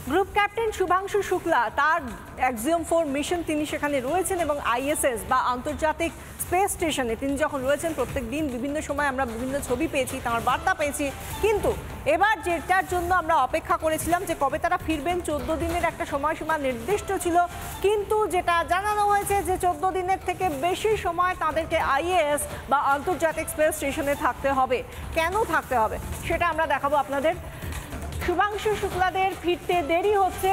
Group captain Shubhanshu Shukla তার এক্সিওম 4 mission তিনি সেখানে রয়েছেন এবং আইএসএস বা আন্তর্জাতিক স্পেস স্টেশনে তিনি যখন রয়েছেন প্রত্যেক দিন বিভিন্ন সময় আমরা বিভিন্ন ছবি পেয়েছি, তার বার্তা পেয়েছি, কিন্তু এবার যেটার জন্য আমরা অপেক্ষা করেছিলাম যে কবে তারা ফিরবেন, 14 দিনের একটা সময়সীমা নির্দিষ্ট ছিল, কিন্তু যেটা জানানো হয়েছে যে 14 দিনের থেকে বেশি সময় তাদেরকে আইএস বা আন্তর্জাতিক স্পেস স্টেশনে থাকতে হবে। কেন থাকতে হবে সেটা আমরা দেখাবো আপনাদের। শুভাংশু শুক্লাদের ফিরতে দেরি হচ্ছে,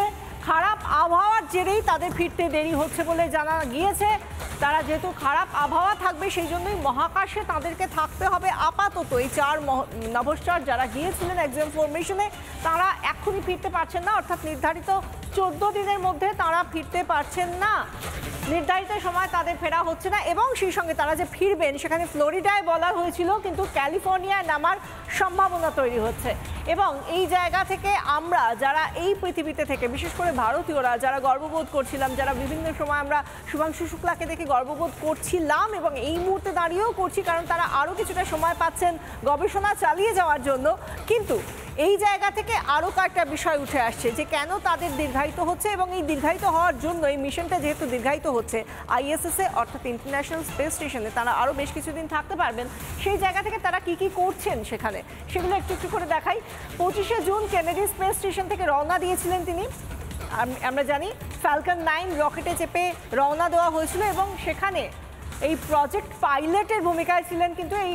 খারাপ আবহাওয়ার জেরেই তাদের ফিরতে দেরি হচ্ছে বলে জানা গিয়েছে। তারা যেহেতু খারাপ আবহাওয়া থাকবে সেই জন্যই মহাকাশে তাদেরকে থাকতে হবে আপাতত। এই 4 নভোশ্চর যারা গিয়েছিলেন এক্সিওম 4 মিশনে তারা এখনই ফিরতে পারছেন না, অর্থাৎ নির্ধারিত 14 দিনের মধ্যে তারা ফিরতে পারছেন না, নির্ধারিত সময় তাদের ফেরা হচ্ছে না। এবং সেই সঙ্গে তারা যে ফিরবেন সেখানে ফ্লোরিডায় বলা হয়েছিল, কিন্তু ক্যালিফোর্নিয়ায় নামার সম্ভাবনা তৈরি হচ্ছে। এবং এই জায়গা থেকে আমরা যারা এই পৃথিবীতে থেকে, বিশেষ করে ভারতীয়রা যারা গর্ববোধ করছিলাম, যারা বিভিন্ন সময় আমরা শুভাংশু শুক্লাকে দেখে গর্ববোধ করছিলাম এবং এই মুহূর্তে দাঁড়িয়েও করছি, কারণ তারা আরও কিছুটা সময় পাচ্ছেন গবেষণা চালিয়ে যাওয়ার জন্য। কিন্তু এই জায়গা থেকে আরও কয়েকটা বিষয় উঠে আসছে যে কেন তাদের দীর্ঘায়িত হচ্ছে, এবং এই দীর্ঘায়িত হওয়ার জন্য এই মিশনটা যেহেতু দীর্ঘায়িত হচ্ছে আইএসএসে অর্থাৎ ইন্টারন্যাশনাল স্পেস স্টেশনে তারা আরও বেশ কিছুদিন থাকতে পারবেন। সেই জায়গা থেকে তারা কি করছেন সেখানে সেগুলো একটু একটু করে দেখাই। 25শে জুন কেনেডি স্পেস স্টেশন থেকে রওনা দিয়েছিলেন তিনি। আমরা জানি ফ্যালকন 9 রকেটে চেপে রওনা দেওয়া হয়েছিল এবং সেখানে এই প্রজেক্ট পাইলটের ভূমিকায় ছিলেন কিন্তু এই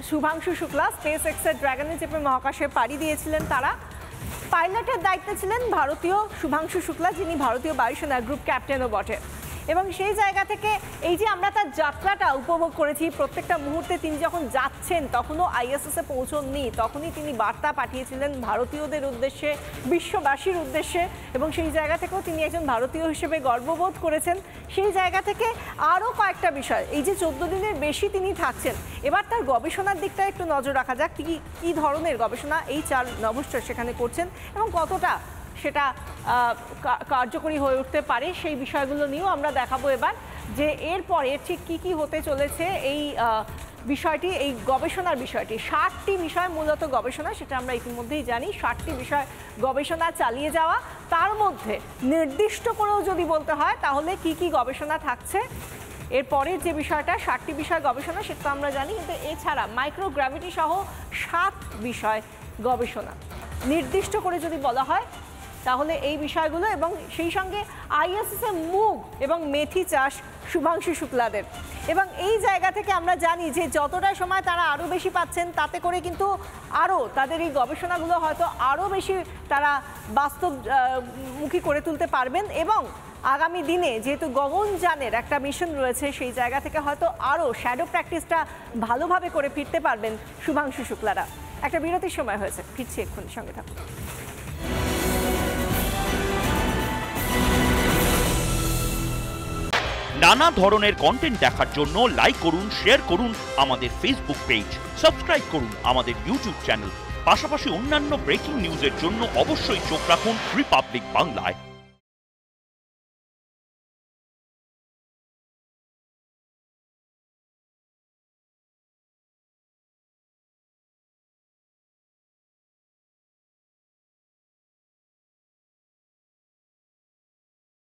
শুভাংশু শুক্লা। স্পেস এক্সের ড্রাগনে চেপে মহাকাশে পাড়ি দিয়েছিলেন তারা। পাইলটের দায়িত্বে ছিলেন ভারতীয় শুভাংশু শুক্লা, যিনি ভারতীয় বায়ুসেনার গ্রুপ ক্যাপ্টেনও বটে। এবং সেই জায়গা থেকে এই যে আমরা তার যাত্রাটা উপভোগ করেছি, প্রত্যেকটা মুহূর্তে তিনি যখন যাচ্ছেন তখনও আইএসএসে পৌঁছননি, তখনই তিনি বার্তা পাঠিয়েছিলেন ভারতীয়দের উদ্দেশ্যে, বিশ্ববাসীর উদ্দেশ্যে, এবং সেই জায়গা থেকেও তিনি একজন ভারতীয় হিসেবে গর্ববোধ করেছেন। সেই জায়গা থেকে আরও কয়েকটা বিষয়, এই যে 14 দিনের বেশি তিনি থাকছেন, এবার তার গবেষণার দিকটা একটু নজর রাখা যাক। কী ধরনের গবেষণা এই 4 নভোশ্চর সেখানে করছেন এবং কতটা সেটা কার্যকরী হয়ে উঠতে পারে সেই বিষয়গুলো নিয়েও আমরা দেখাবো এবার, যে এরপরে ঠিক কী হতে চলেছে এই বিষয়টি, এই গবেষণার বিষয়টি। 60টি বিষয় মূলত গবেষণা, সেটা আমরা ইতিমধ্যেই জানি। 60টি বিষয় গবেষণা চালিয়ে যাওয়া, তার মধ্যে নির্দিষ্ট করেও যদি বলতে হয় তাহলে কি গবেষণা থাকছে এরপরে যে বিষয়টা, 60টি বিষয় গবেষণা সেটা আমরা জানি, কিন্তু এছাড়া মাইক্রোগ্র্যাভিটি সহ 7 বিষয় গবেষণা নির্দিষ্ট করে যদি বলা হয় তাহলে এই বিষয়গুলো, এবং সেই সঙ্গে আইএসএসে মুগ এবং মেথি চাষ শুভাংশু শুক্লাদের। এবং এই জায়গা থেকে আমরা জানি যে যতটা সময় তারা আরও বেশি পাচ্ছেন তাতে করে কিন্তু আরও তাদের এই গবেষণাগুলো হয়তো আরও বেশি তারা বাস্তবমুখী করে তুলতে পারবেন। এবং আগামী দিনে যেহেতু গগনযানের একটা মিশন রয়েছে, সেই জায়গা থেকে হয়তো আরও শ্যাডো প্র্যাকটিসটা ভালোভাবে করে ফিরতে পারবেন শুভাংশু শুক্লারা। একটা বিরতির সময় হয়েছে, ফিরছি এক্ষুনি, সঙ্গে থাকুন। নানা ধরনের কন্টেন্ট দেখার জন্য লাইক করুন, শেয়ার করুন আমাদের ফেসবুক পেজ, সাবস্ক্রাইব করুন আমাদের ইউটিউব চ্যানেল। পাশাপাশি অন্যান্য ব্রেকিং নিউজের জন্য অবশ্যই চোখ রাখুন রিপাবলিক বাংলায়।